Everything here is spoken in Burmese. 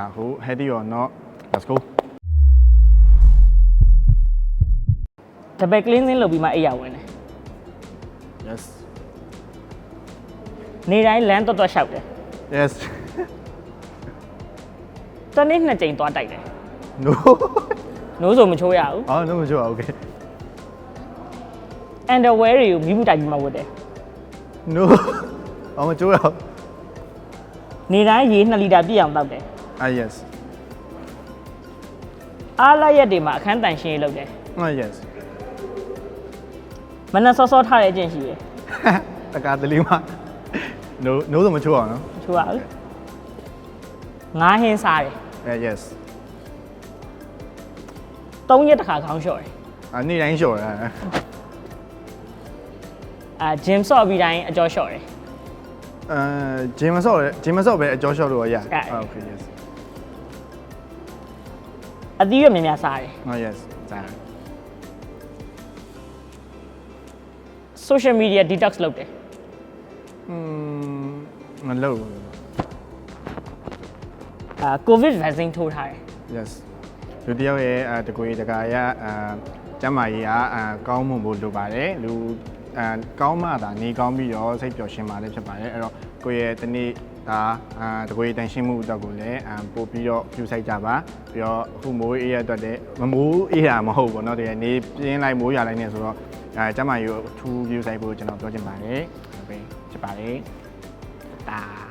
who heady or not let's go တပည့် cleansing လုပ်ပြီးမှအိပ်ရဝင်တယ် yes နေတိုင်းလမ်းတွတ်လျှောက်တယ် yes တနေ့2ကြိမ်သွားတိုက်တယ် no no ဆိုမချိုးရဘူး oh no မချိုး okay underwear တွေကိုမိဘူးတိုက်ပြီးမှဝတ်တယ် no မချိုးရ နေတိုင်းရေ2လီတာပြည့်အောင်တောက်တယ် yes အားလိုက်ရက်တွေမှာအခန်းတန်ရှင်းရေးလုပ်တယ် yes မနက်စောစောထားတဲ့အကျင့်ရှိတယ် တကားတလီမှာ no ဆိုမချိုးအောင်နော် ချိုးရဘူးငါးဟင်းစားတယ် yes 3ရက်တစ်ခါခေါင်းလျှော့တယ် နေ့တိုင်းလျှော်တယ် gym ဆော့ပြီးတိုင်းအကြောလျှော့တယ် ဂျင်းမဆော့ပဲအကျော်လျှော်လို့ရ okay yes အသီးရွက်များများစားတယ် yes ဇာ social media detox လုပ်တယ် မလုပ် covid vaccine ထိုးထားတယ် yes လူတယောက်ရဲ့တကွေတကာရကျမ်းမာရေးကောင်းမှုဖို့လိုပါတယ်လူကောင်းမှသာနေကောင်းပြီးတော့စိတ်ပျော်ရွှင်မှလည်းဖြစ်ပါတယ်အဲ့တော့ကိုယ့်ရဲ့တနေ့ဒါတကွေတန်ရှင်းမှုအတွက်ကိုလည်းပို့ပြီးတော့ပြုဆိုင်ကြပါပြီးတော့အခုမိုးအေးရအတွက်လည်းမမိုးအေးတာမဟုတ်ဘူးเนาะတကယ်နေပြင်းလိုက်မိုးရလိုက်နေဆိုတော့ကျမ်းမာရေးကိုအထူးပြုဆိုင်ဖို့ကျွန်တော်ပြောချင်ပါတယ်ဟုတ်ပြီဖြစ်ပါတယ်ဒါ